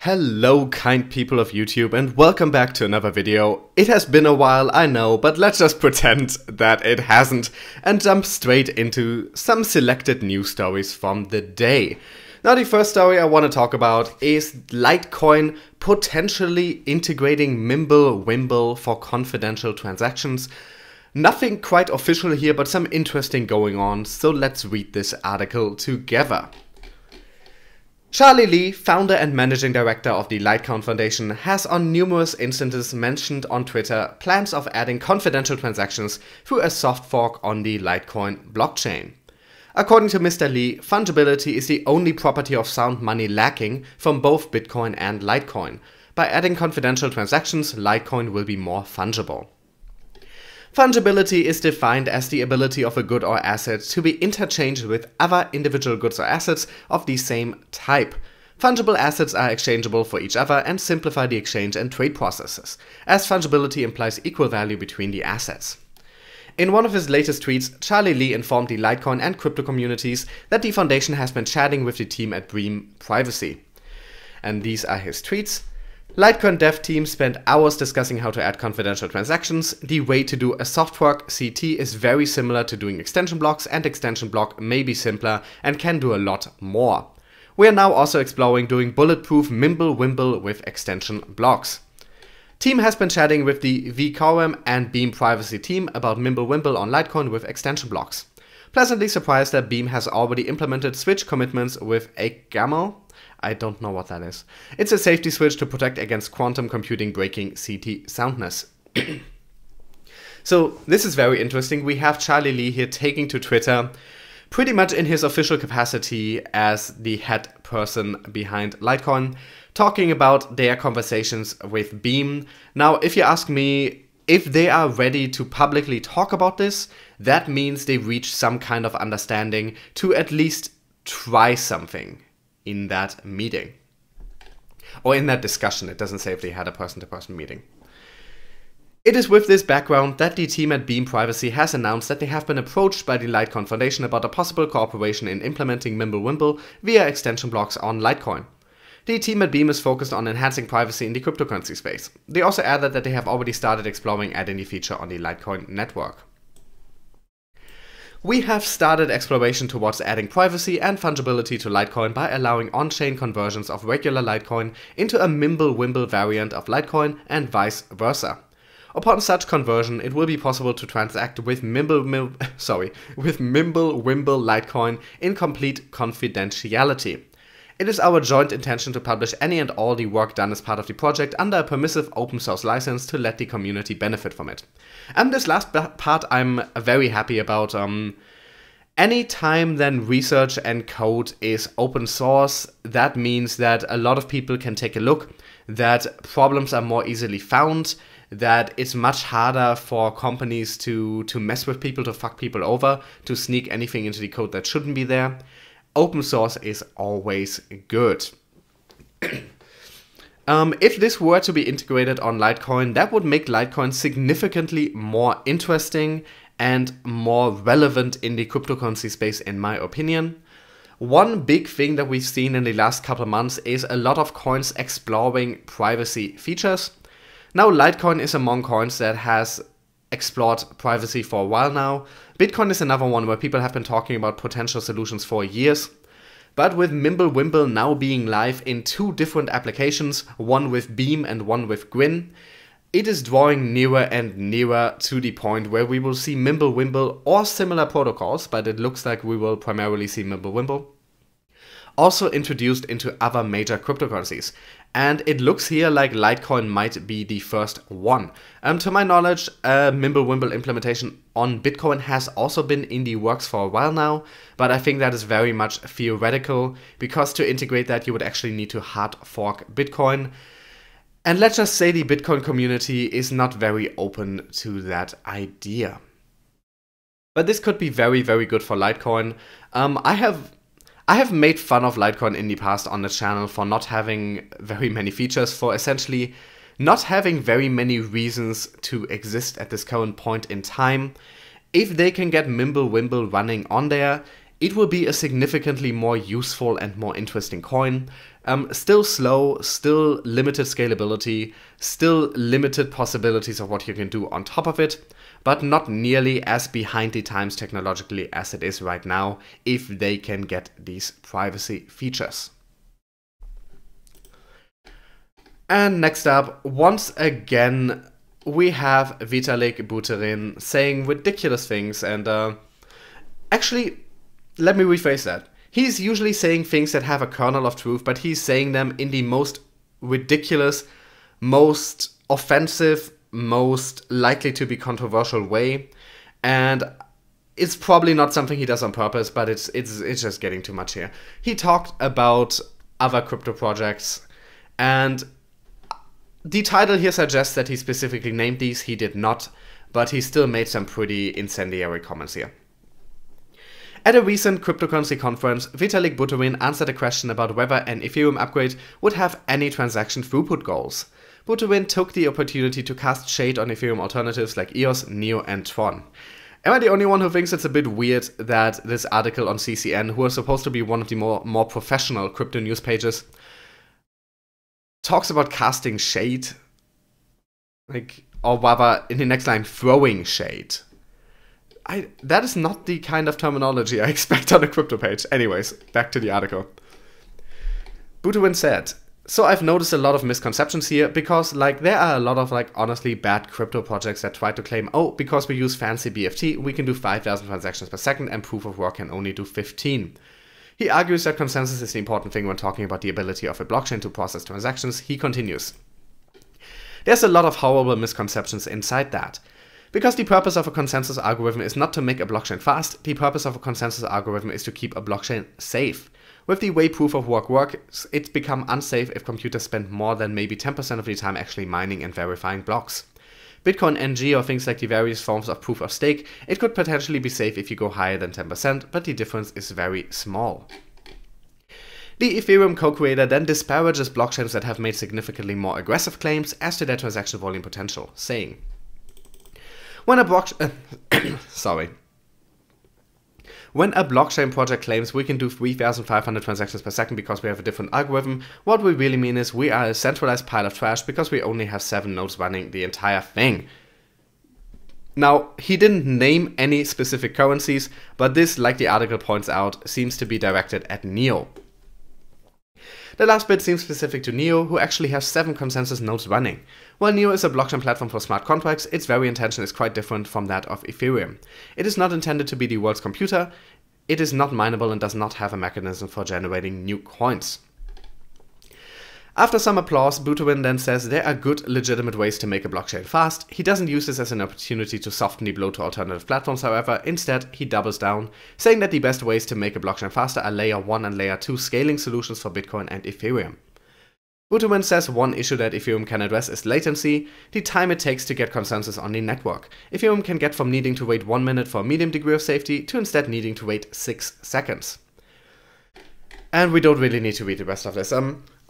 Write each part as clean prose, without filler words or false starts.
Hello kind people of YouTube and welcome back to another video. It has been a while, I know, but let's just pretend that it hasn't and jump straight into some selected news stories from the day. Now the first story I want to talk about is Litecoin potentially integrating Mimblewimble for confidential transactions. Nothing quite official here, but some interesting going on, so let's read this article together. Charlie Lee, founder and managing director of the Litecoin Foundation, has on numerous instances mentioned on Twitter plans of adding confidential transactions through a soft fork on the Litecoin blockchain. According to Mr. Lee, fungibility is the only property of sound money lacking from both Bitcoin and Litecoin. By adding confidential transactions, Litecoin will be more fungible. Fungibility is defined as the ability of a good or asset to be interchanged with other individual goods or assets of the same type. Fungible assets are exchangeable for each other and simplify the exchange and trade processes, as fungibility implies equal value between the assets. In one of his latest tweets, Charlie Lee informed the Litecoin and crypto communities that the foundation has been chatting with the team at Beam Privacy. And these are his tweets. Litecoin dev team spent hours discussing how to add confidential transactions. The way to do a soft fork CT is very similar to doing extension blocks, and extension block may be simpler and can do a lot more. We are now also exploring doing bulletproof Mimblewimble with extension blocks. Team has been chatting with the VCORM and Beam Privacy team about Mimblewimble on Litecoin with extension blocks. Pleasantly surprised that Beam has already implemented switch commitments with AGAMO. I don't know what that is. It's a safety switch to protect against quantum computing breaking CT soundness. So this is very interesting. We have Charlie Lee here taking to Twitter, pretty much in his official capacity as the head person behind Litecoin, talking about their conversations with Beam. Now, if you ask me, if they are ready to publicly talk about this, that means they reach some kind of understanding to at least try something in that meeting. Or in that discussion. It doesn't say if they had a person-to-person meeting. It is with this background that the team at Beam Privacy has announced that they have been approached by the Litecoin Foundation about a possible cooperation in implementing Mimblewimble via extension blocks on Litecoin. The team at Beam is focused on enhancing privacy in the cryptocurrency space. They also added that they have already started exploring adding the feature on the Litecoin network. We have started exploration towards adding privacy and fungibility to Litecoin by allowing on-chain conversions of regular Litecoin into a Mimblewimble variant of Litecoin and vice versa. Upon such conversion, it will be possible to transact with Mimblewimble Litecoin in complete confidentiality. It is our joint intention to publish any and all the work done as part of the project under a permissive open source license to let the community benefit from it. And this last part I'm very happy about. Anytime then research and code is open source, that means that a lot of people can take a look, that problems are more easily found, that it's much harder for companies to mess with people, to fuck people over, to sneak anything into the code that shouldn't be there. Open source is always good. If this were to be integrated on Litecoin, that would make Litecoin significantly more interesting and more relevant in the cryptocurrency space, in my opinion. One big thing that we've seen in the last couple of months is a lot of coins exploring privacy features. Now, Litecoin is among coins that has explored privacy for a while now. Bitcoin is another one where people have been talking about potential solutions for years. But with Mimblewimble now being live in two different applications, one with Beam and one with Gwyn, it is drawing nearer and nearer to the point where we will see Mimblewimble or similar protocols, but it looks like we will primarily see Mimblewimble, also introduced into other major cryptocurrencies. And it looks here like Litecoin might be the first one. To my knowledge, Mimblewimble implementation on Bitcoin has also been in the works for a while now, but I think that is very much theoretical, because to integrate that you would actually need to hard fork Bitcoin. And let's just say the Bitcoin community is not very open to that idea. But this could be very, very good for Litecoin. I have made fun of Litecoin in the past on the channel for not having very many features, for essentially not having very many reasons to exist at this current point in time. If they can get Mimblewimble running on there, it will be a significantly more useful and more interesting coin. Still slow, still limited scalability, still limited possibilities of what you can do on top of it, but not nearly as behind the times technologically as it is right now if they can get these privacy features. And next up, once again, we have Vitalik Buterin saying ridiculous things, and actually, let me rephrase that. He's usually saying things that have a kernel of truth, but he's saying them in the most ridiculous, most offensive, most likely to be controversial way, and it's probably not something he does on purpose, but it's just getting too much here. He talked about other crypto projects, and the title here suggests that he specifically named these. He did not, but he still made some pretty incendiary comments here. At a recent cryptocurrency conference, Vitalik Buterin answered a question about whether an Ethereum upgrade would have any transaction throughput goals. Buterin took the opportunity to cast shade on Ethereum alternatives like EOS, NEO, and Tron. Am I the only one who thinks it's a bit weird that this article on CCN, who is supposed to be one of the more professional crypto news pages, talks about casting shade? Like, or rather, in the next line, throwing shade. That is not the kind of terminology I expect on a crypto page. Anyways, back to the article. Buterin said, "So I've noticed a lot of misconceptions here because there are a lot of honestly bad crypto projects that try to claim, oh, because we use fancy BFT, we can do 5,000 transactions per second and proof of work can only do 15. He argues that consensus is the important thing when talking about the ability of a blockchain to process transactions. He continues, "There's a lot of horrible misconceptions inside that. Because the purpose of a consensus algorithm is not to make a blockchain fast, the purpose of a consensus algorithm is to keep a blockchain safe. With the way proof of work works, it's become unsafe if computers spend more than maybe 10% of the time actually mining and verifying blocks. Bitcoin NG or things like the various forms of proof of stake, it could potentially be safe if you go higher than 10%, but the difference is very small." The Ethereum co-creator then disparages blockchains that have made significantly more aggressive claims as to their transaction volume potential, saying, When a blockchain project claims we can do 3,500 transactions per second because we have a different algorithm, what we really mean is we are a centralized pile of trash because we only have 7 nodes running the entire thing. Now, he didn't name any specific currencies, but this, like the article points out, seems to be directed at NEO. The last bit seems specific to NEO, who actually has 7 consensus nodes running. While NEO is a blockchain platform for smart contracts, its very intention is quite different from that of Ethereum. It is not intended to be the world's computer, it is not mineable and does not have a mechanism for generating new coins. After some applause, Buterin then says there are good, legitimate ways to make a blockchain fast. He doesn't use this as an opportunity to soften the blow to alternative platforms, however. Instead, he doubles down, saying that the best ways to make a blockchain faster are Layer 1 and Layer 2 scaling solutions for Bitcoin and Ethereum. Buterin says one issue that Ethereum can address is latency, the time it takes to get consensus on the network. Ethereum can get from needing to wait 1 minute for a medium degree of safety to instead needing to wait 6 seconds. And we don't really need to read the rest of this.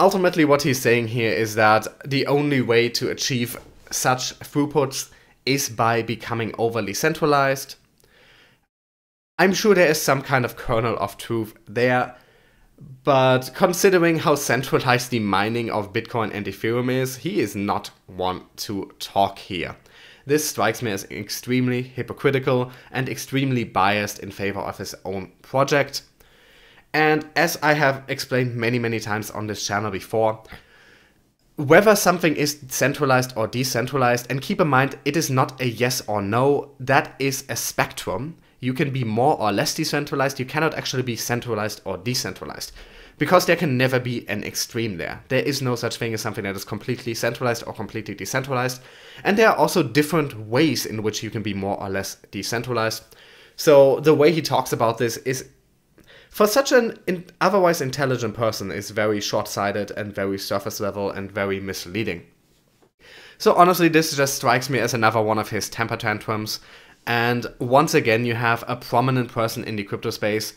Ultimately, what he's saying here is that the only way to achieve such throughputs is by becoming overly centralized. I'm sure there is some kind of kernel of truth there, but considering how centralized the mining of Bitcoin and Ethereum is, he is not one to talk here. This strikes me as extremely hypocritical and extremely biased in favor of his own project. And as I have explained many times on this channel before, whether something is centralized or decentralized, and keep in mind, it is not a yes or no, that is a spectrum. You can be more or less decentralized, you cannot actually be centralized or decentralized, because there can never be an extreme there. There is no such thing as something that is completely centralized or completely decentralized, and there are also different ways in which you can be more or less decentralized. So the way he talks about this is, for such an otherwise intelligent person, is very short-sighted and very surface level and very misleading. So honestly, this just strikes me as another one of his temper tantrums. And once again, you have a prominent person in the crypto space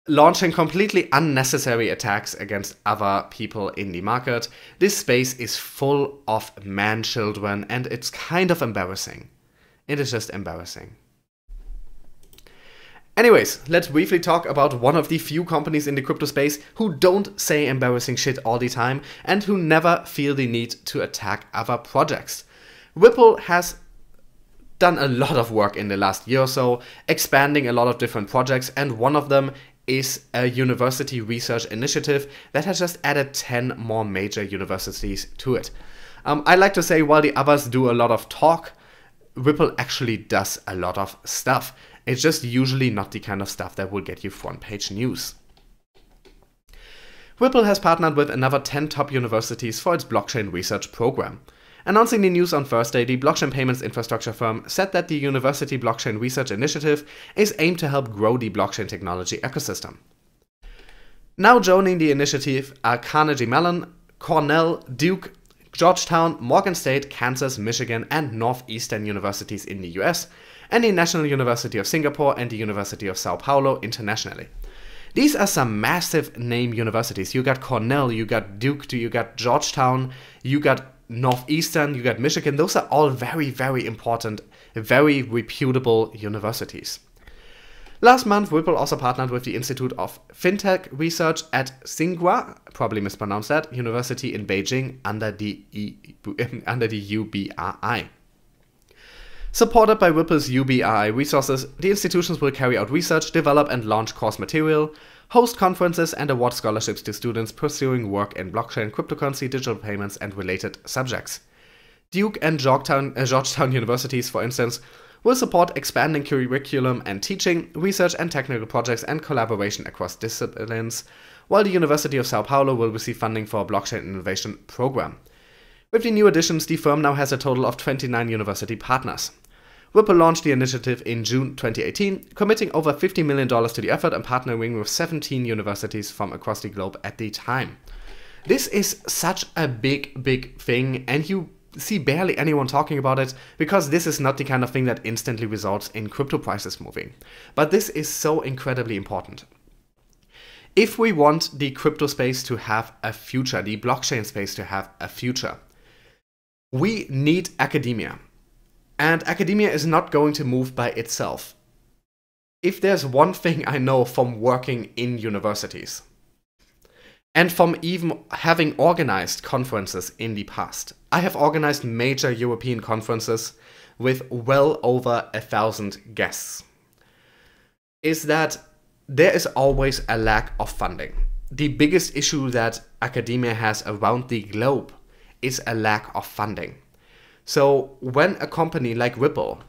launching completely unnecessary attacks against other people in the market. This space is full of man-children, and it's kind of embarrassing. It is just embarrassing. Anyways, let's briefly talk about one of the few companies in the crypto space who don't say embarrassing shit all the time and who never feel the need to attack other projects. Ripple has done a lot of work in the last year or so, expanding a lot of different projects, and one of them is a university research initiative that has just added 10 more major universities to it. I like to say, while the others do a lot of talk, Ripple actually does a lot of stuff. It's just usually not the kind of stuff that will get you front page news. Ripple has partnered with another 10 top universities for its blockchain research program. Announcing the news on Thursday, the blockchain payments infrastructure firm said that the University Blockchain Research Initiative is aimed to help grow the blockchain technology ecosystem. Now joining the initiative are Carnegie Mellon, Cornell, Duke, Georgetown, Morgan State, Kansas, Michigan, and Northeastern universities in the US, and the National University of Singapore and the University of Sao Paulo internationally. These are some massive name universities. You got Cornell, you got Duke, you got Georgetown, you got Northeastern, you got Michigan. Those are all very, very important, very reputable universities. Last month, Ripple also partnered with the Institute of Fintech Research at Tsinghua, probably mispronounced that, University in Beijing under the UBRI. Supported by Ripple's UBRI resources, the institutions will carry out research, develop and launch course material, host conferences, and award scholarships to students pursuing work in blockchain, cryptocurrency, digital payments, and related subjects. Duke and Georgetown universities, for instance, will support expanding curriculum and teaching, research and technical projects, and collaboration across disciplines, while the University of Sao Paulo will receive funding for a blockchain innovation program. With the new additions, the firm now has a total of 29 university partners. Ripple launched the initiative in June 2018, committing over $50 million to the effort and partnering with 17 universities from across the globe at the time. This is such a big thing, and you see barely anyone talking about it because this is not the kind of thing that instantly results in crypto prices moving. But this is so incredibly important. If we want the crypto space to have a future, the blockchain space to have a future, we need academia. And academia is not going to move by itself. If there's one thing I know from working in universities, and from even having organized conferences in the past, I have organized major European conferences with well over 1,000 guests, is that there is always a lack of funding. The biggest issue that academia has around the globe is a lack of funding. So when a company like Ripple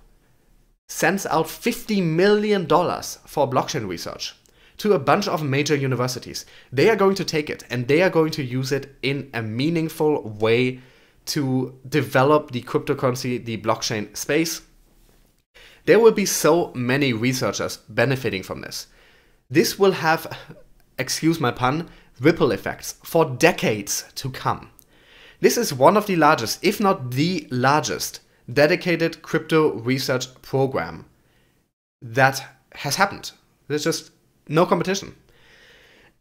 sends out $50 million for blockchain research to a bunch of major universities, they are going to take it and they are going to use it in a meaningful way to develop the cryptocurrency, the blockchain space. There will be so many researchers benefiting from this. This will have, excuse my pun, ripple effects for decades to come. This is one of the largest, if not the largest, dedicated crypto research program that has happened. There's just no competition.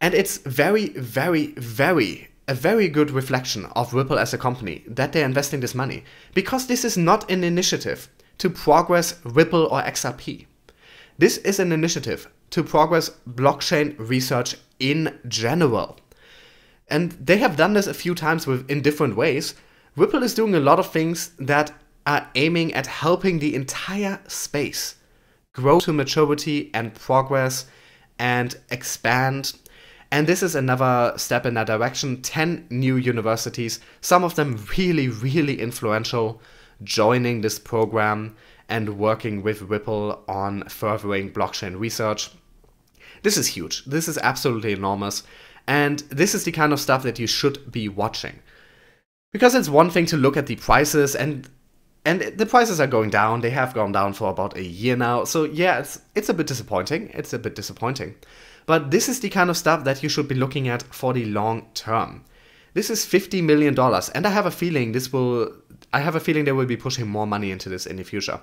And it's a very good reflection of Ripple as a company that they're investing this money, because this is not an initiative to progress Ripple or XRP. This is an initiative to progress blockchain research in general. And they have done this a few times in different ways. Ripple is doing a lot of things that are aiming at helping the entire space grow to maturity and progress and expand. And this is another step in that direction. 10 new universities, some of them really influential, joining this program and working with Ripple on furthering blockchain research. This is huge. This is absolutely enormous. And this is the kind of stuff that you should be watching. Because it's one thing to look at the prices, and the prices are going down. They have gone down for about a year now. So yeah, it's a bit disappointing. It's a bit disappointing. But this is the kind of stuff that you should be looking at for the long term. This is $50 million, and I have a feeling they will be pushing more money into this in the future.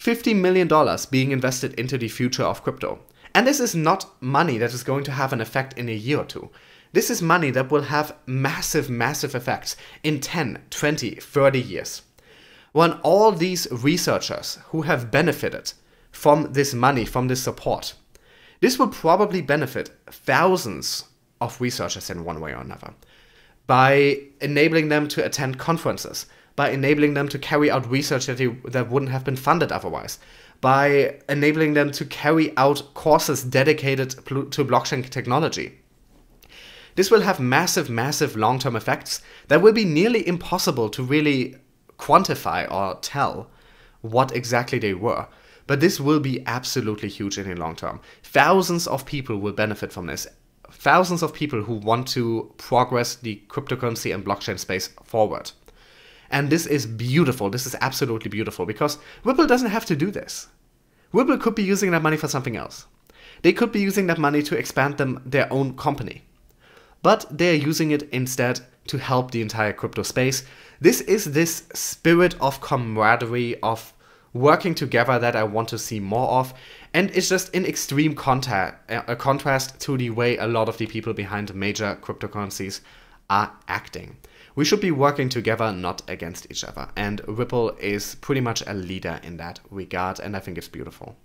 $50 million being invested into the future of crypto. And this is not money that is going to have an effect in a year or two. This is money that will have massive effects in 10, 20, 30 years. When all these researchers who have benefited from this money, from this support. This will probably benefit thousands of researchers in one way or another, by enabling them to attend conferences, by enabling them to carry out research that wouldn't have been funded otherwise, by enabling them to carry out courses dedicated to blockchain technology. This will have massive, massive long-term effects that will be nearly impossible to really quantify or tell what exactly they were. But this will be absolutely huge in the long term. Thousands of people will benefit from this. Thousands of people who want to progress the cryptocurrency and blockchain space forward. And this is beautiful. This is absolutely beautiful because Ripple doesn't have to do this. Ripple could be using that money for something else. They could be using that money to expand their own company. But they're using it instead to help the entire crypto space. This is this spirit of camaraderie, of working together that I want to see more of. And it's just in extreme contrast to the way a lot of the people behind major cryptocurrencies are acting. We should be working together, not against each other. And Ripple is pretty much a leader in that regard, and I think it's beautiful.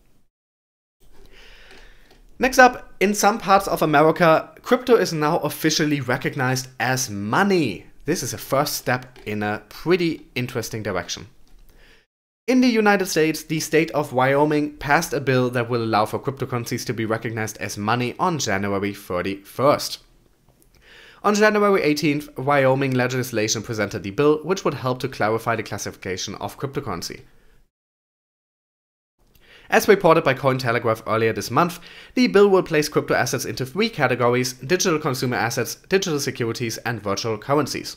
Next up, in some parts of America, crypto is now officially recognized as money. This is a first step in a pretty interesting direction. In the United States, the state of Wyoming passed a bill that will allow for cryptocurrencies to be recognized as money on January 31st. On January 18th, Wyoming legislation presented the bill, which would help to clarify the classification of cryptocurrency. As reported by Cointelegraph earlier this month, the bill will place crypto assets into 3 categories: digital consumer assets, digital securities, and virtual currencies.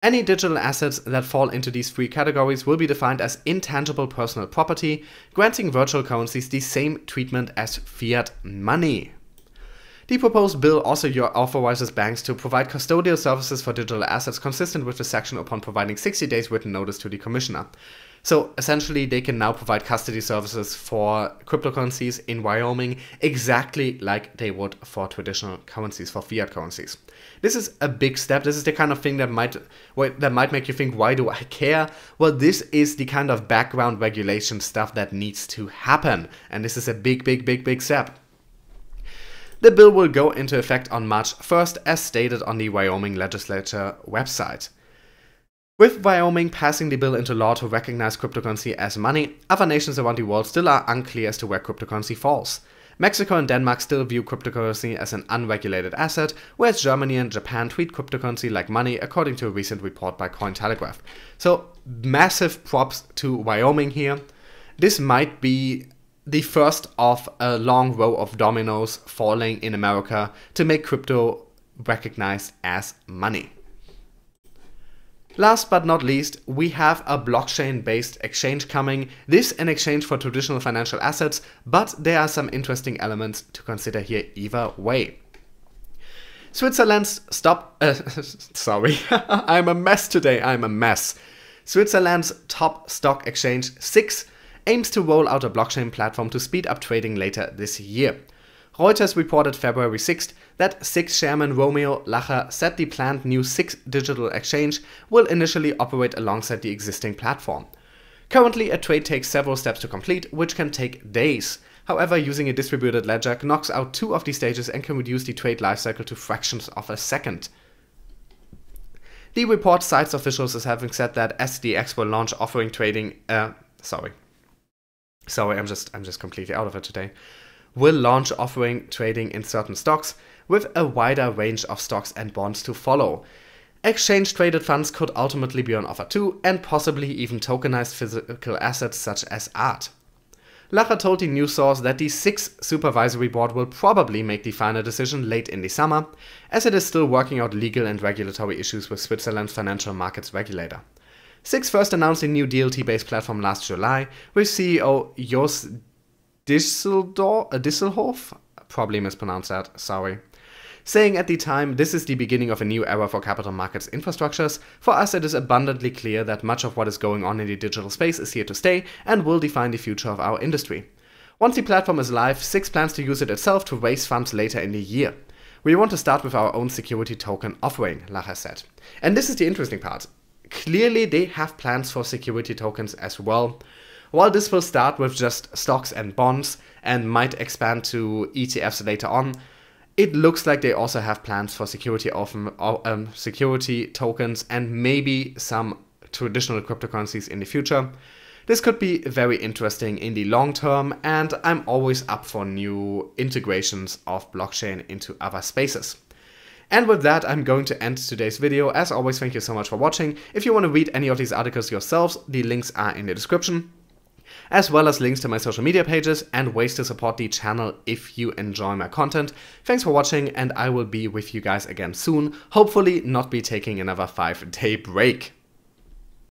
Any digital assets that fall into these 3 categories will be defined as intangible personal property, granting virtual currencies the same treatment as fiat money. The proposed bill also authorizes banks to provide custodial services for digital assets consistent with the section upon providing 60 days written notice to the commissioner. So essentially they can now provide custody services for cryptocurrencies in Wyoming exactly like they would for traditional currencies, for fiat currencies. This is a big step. This is the kind of thing that might make you think, why do I care? Well, this is the kind of background regulation stuff that needs to happen. And this is a big step. The bill will go into effect on March 1st, as stated on the Wyoming legislature website. With Wyoming passing the bill into law to recognize cryptocurrency as money, other nations around the world still are unclear as to where cryptocurrency falls. Mexico and Denmark still view cryptocurrency as an unregulated asset, whereas Germany and Japan treat cryptocurrency like money, according to a recent report by Cointelegraph. So massive props to Wyoming here. This might be the first of a long row of dominoes falling in America to make crypto recognized as money. Last but not least, we have a blockchain-based exchange coming. This an exchange for traditional financial assets, but there are some interesting elements to consider here either way. Switzerland's sorry, I'm a mess today, I'm a mess. Switzerland's top stock exchange, SIX, aims to roll out a blockchain platform to speed up trading later this year. Reuters reported February 6th that SIX chairman Romeo Lacher said the planned new SIX digital exchange will initially operate alongside the existing platform. Currently, a trade takes several steps to complete, which can take days. However, using a distributed ledger knocks out 2 of these stages and can reduce the trade lifecycle to fractions of a second. The report cites officials as having said that SDX will launch offering trading Sorry, I'm just completely out of it today. Will launch offering trading in certain stocks, with a wider range of stocks and bonds to follow. Exchange-traded funds could ultimately be on offer too, and possibly even tokenized physical assets such as art. Lacher told the news source that the SIX supervisory board will probably make the final decision late in the summer, as it is still working out legal and regulatory issues with Switzerland's financial markets regulator. SIX first announced a new DLT-based platform last July, with CEO Jos Disselhoff, probably mispronounced that, sorry, saying at the time, "This is the beginning of a new era for capital markets infrastructures. For us, it is abundantly clear that much of what is going on in the digital space is here to stay and will define the future of our industry." Once the platform is live, SIX plans to use it itself to raise funds later in the year. "We want to start with our own security token offering," Lacher said. And this is the interesting part. Clearly, they have plans for security tokens as well. While this will start with just stocks and bonds and might expand to ETFs later on, it looks like they also have plans for security tokens and maybe some traditional cryptocurrencies in the future. This could be very interesting in the long term, and I'm always up for new integrations of blockchain into other spaces. And with that, I'm going to end today's video. As always, thank you so much for watching. If you want to read any of these articles yourselves, the links are in the description, as well as links to my social media pages and ways to support the channel if you enjoy my content. Thanks for watching, and I will be with you guys again soon. Hopefully not be taking another 5-day break.